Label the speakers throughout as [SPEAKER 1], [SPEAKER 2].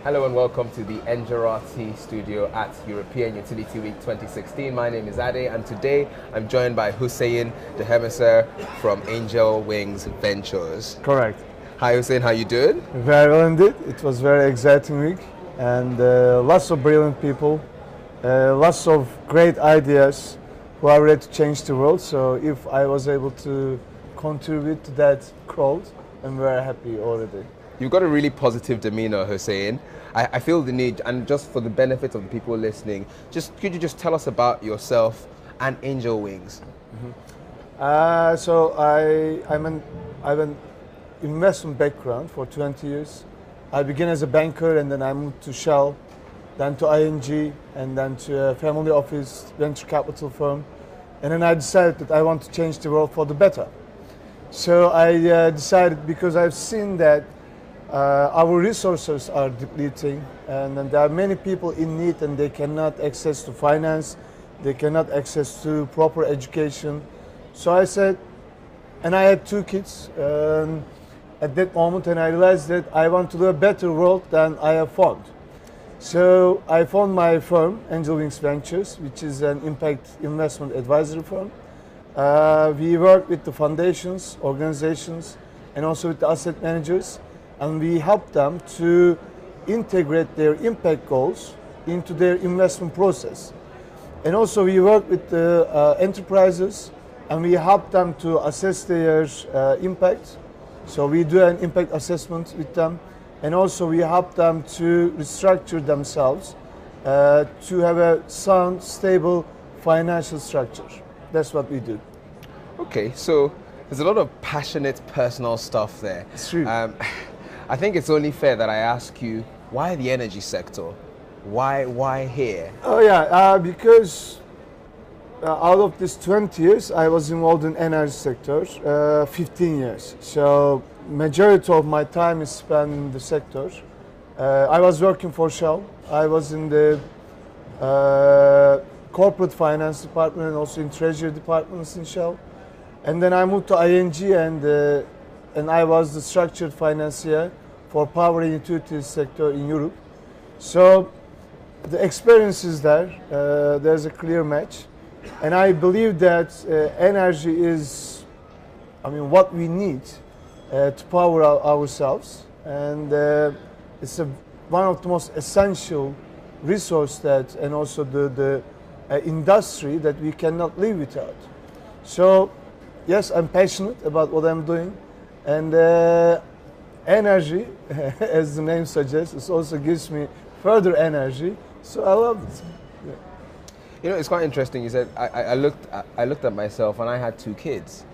[SPEAKER 1] Hello and welcome to the Engerati studio at European Utility Week 2016. My name is Ade and today I'm joined by Huseyin Demirhisar from Angel Wings Ventures.
[SPEAKER 2] Correct.
[SPEAKER 1] Hi Huseyin, how you doing?
[SPEAKER 2] Very well indeed. It was very exciting week and lots of brilliant people, lots of great ideas who are ready to change the world. So if I was able to contribute to that crowd, I'm very happy already.
[SPEAKER 1] You've got a really positive demeanor, Huseyin. I feel the need, and just for the benefit of the people listening, could you just tell us about yourself and Angel Wings?
[SPEAKER 2] So I have an investment background for 20 years. I began as a banker and then I moved to Shell, then to ING, and then to a family office venture capital firm. And then I decided that I want to change the world for the better. So I decided, because I've seen that our resources are depleting and there are many people in need and they cannot access to finance, they cannot access to proper education. So I said, and I had two kids at that moment, and I realized that I want to do a better world than I have found. So I found my firm, Angel Wings Ventures, which is an impact investment advisory firm. We work with the foundations, organizations, and also with the asset managers, and we help them to integrate their impact goals into their investment process. And also we work with the enterprises, and we help them to assess their impact. So we do an impact assessment with them, and also we help them to restructure themselves to have a sound, stable financial structure. That's what we do.
[SPEAKER 1] Okay, so there's a lot of passionate personal stuff there.
[SPEAKER 2] It's true.
[SPEAKER 1] I think it's only fair that I ask you, why the energy sector? Why here?
[SPEAKER 2] Oh yeah, because out of this 20 years, I was involved in energy sector, 15 years. So majority of my time is spent in the sector. I was working for Shell. I was in the corporate finance department and also in treasury departments in Shell. And then I moved to ING and I was the structured financier for power and utilities sector in Europe. So the experience is there. There's a clear match. And I believe that energy is, what we need to power ourselves. And it's one of the most essential resource and also the industry that we cannot live without. So yes, I'm passionate about what I'm doing. And energy, as the name suggests, it also gives me further energy. So I love it. Yeah.
[SPEAKER 1] You know, it's quite interesting. You said I looked at myself and I had two kids,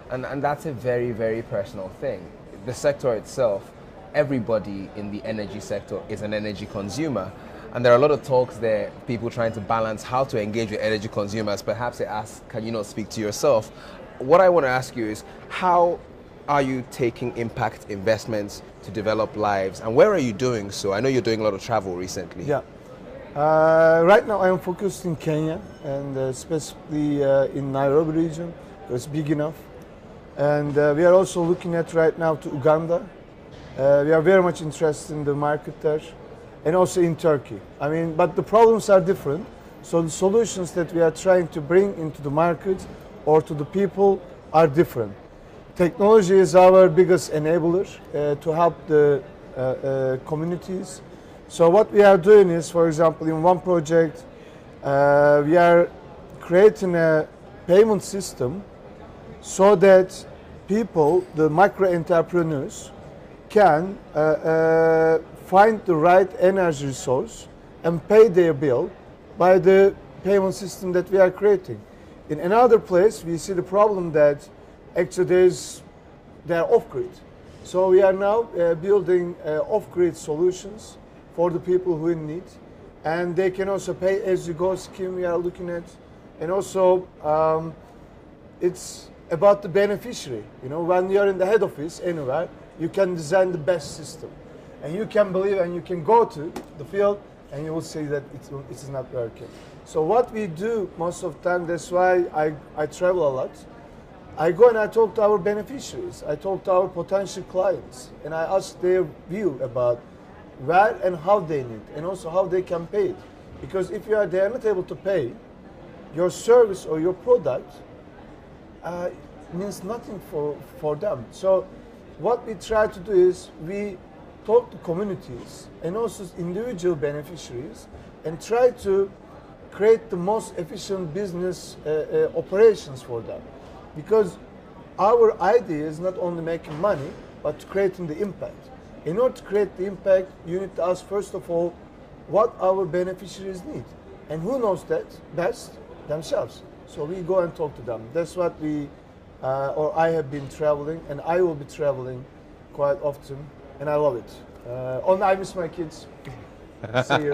[SPEAKER 1] and that's a very, very personal thing. The sector itself, everybody in the energy sector is an energy consumer, and there are a lot of talks there, people trying to balance how to engage with energy consumers. Perhaps they ask, can you not speak to yourself? What I want to ask you is, how are you taking impact investments to develop lives, and where are you doing so? I know you're doing a lot of travel recently.
[SPEAKER 2] Yeah. Right now I am focused in Kenya and specifically in Nairobi region. It's big enough. And we are also looking at right now to Uganda. We are very much interested in the market there, and also in Turkey. But the problems are different. So the solutions that we are trying to bring into the market or to the people are different. Technology is our biggest enabler to help the communities. So what we are doing is, for example, in one project, we are creating a payment system so that people, the micro entrepreneurs, can find the right energy resource and pay their bill by the payment system that we are creating. In another place, we see the problem that actually they are off-grid. So we are now building off-grid solutions for the people who in need. And they can also pay as you go scheme we are looking at. And also it's about the beneficiary. When you're in the head office anywhere, you can design the best system. And you can believe and you can go to the field and you will see that it is not working. So what we do most of the time, that's why I travel a lot. I go and I talk to our beneficiaries. I talk to our potential clients and I ask their view about where and how they need, and also how they can pay it. Because if they are not able to pay, your service or your product means nothing for them. So what we try to do is we talk to communities and also individual beneficiaries and try to create the most efficient business operations for them. Because our idea is not only making money, but creating the impact. In order to create the impact, you need to ask first of all what our beneficiaries need. And who knows that best? Themselves. So we go and talk to them. That's what I have been traveling, and I will be traveling quite often, and I love it. I miss my kids. See you.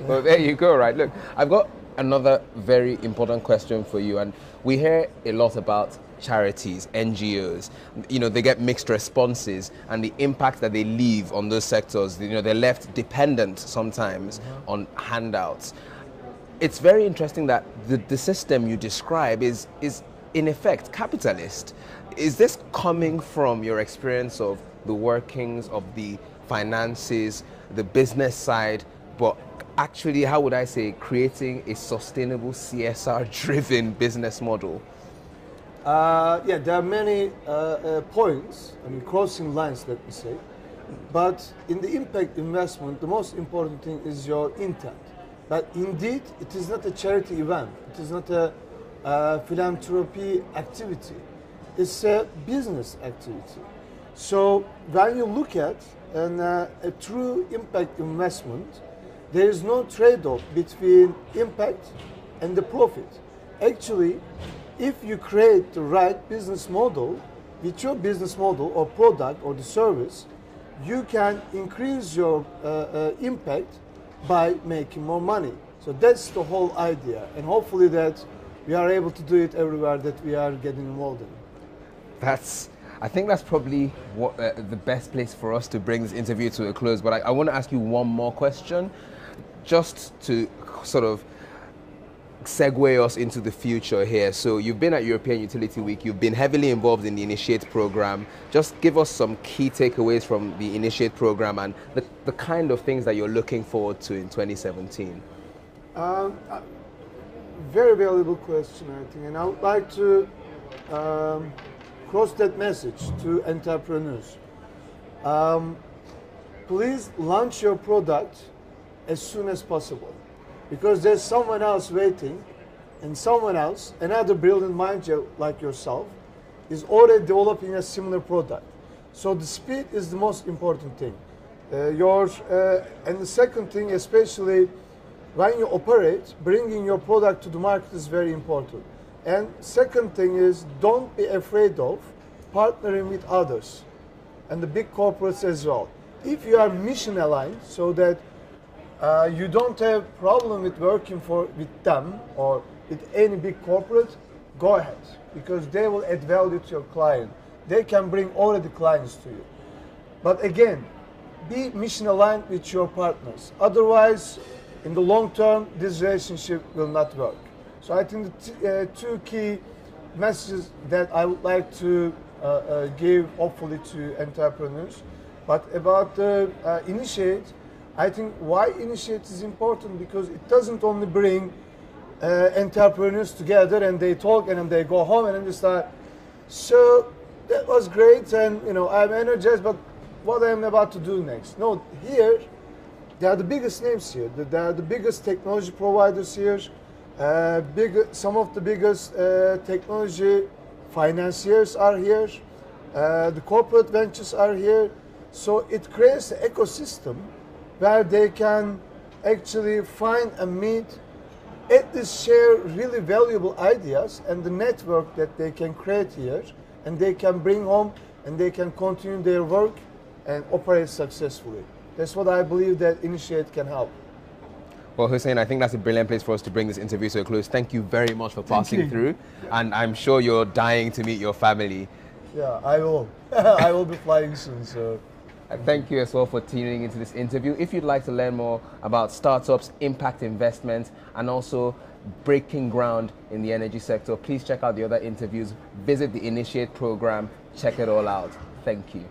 [SPEAKER 1] Well, there you go, right? Look, I've got another very important question for you, and we hear a lot about charities, NGOs. You know, they get mixed responses, and the impact that they leave on those sectors, you know, they're left dependent sometimes on handouts. It's very interesting that the system you describe is in effect capitalist. Is this coming from your experience of the workings of the finances, the business side, but actually, how would I say, creating a sustainable CSR-driven business model?
[SPEAKER 2] Yeah, there are many points, crossing lines, let me say. But in the impact investment, the most important thing is your intent. But indeed, it is not a charity event. It is not a philanthropy activity. It's a business activity. So when you look at a true impact investment, there is no trade-off between impact and the profit. Actually, if you create the right business model, with your business model or product or the service, you can increase your impact by making more money. So that's the whole idea, and hopefully that we are able to do it everywhere that we are getting involved in.
[SPEAKER 1] I think that's probably what, the best place for us to bring this interview to a close, but I want to ask you one more question, just to sort of segue us into the future here. So you've been at European Utility Week, you've been heavily involved in the Initiate program. Just give us some key takeaways from the Initiate program and the kind of things that you're looking forward to in 2017.
[SPEAKER 2] Very valuable question, I think, and I would like to cross that message to entrepreneurs. Please launch your product as soon as possible, because there's someone else waiting, and someone else, another brilliant mind like yourself, is already developing a similar product. So the speed is the most important thing. And the second thing, especially when you operate, bringing your product to the market is very important. And second thing is, don't be afraid of partnering with others and the big corporates as well. If you are mission aligned, so that you don't have problem with working with them or with any big corporate, go ahead, because they will add value to your client. They can bring already clients to you. But again, be mission aligned with your partners. Otherwise, in the long term, this relationship will not work. So I think the two key messages that I would like to give, hopefully, to entrepreneurs. But about the Initiate, I think why Initiate is important, because it doesn't only bring entrepreneurs together and they talk and then they go home and then they start, so that was great and I'm energized, but what I'm about to do next? No, here, they are the biggest names here. They are the biggest technology providers here. Some of the biggest technology financiers are here. The corporate ventures are here. So it creates an ecosystem where they can actually find and meet, at least share really valuable ideas and the network that they can create here, and they can bring home and they can continue their work and operate successfully. That's what I believe that Initiate can help.
[SPEAKER 1] Well, Huseyin, I think that's a brilliant place for us to bring this interview to a close. Thank you very much for passing through. And I'm sure you're dying to meet your family.
[SPEAKER 2] Yeah, I will. I will be flying soon. So.
[SPEAKER 1] And thank you as well for tuning into this interview. If you'd like to learn more about startups, impact investment, and also breaking ground in the energy sector, please check out the other interviews. Visit the Initiate program. Check it all out. Thank you.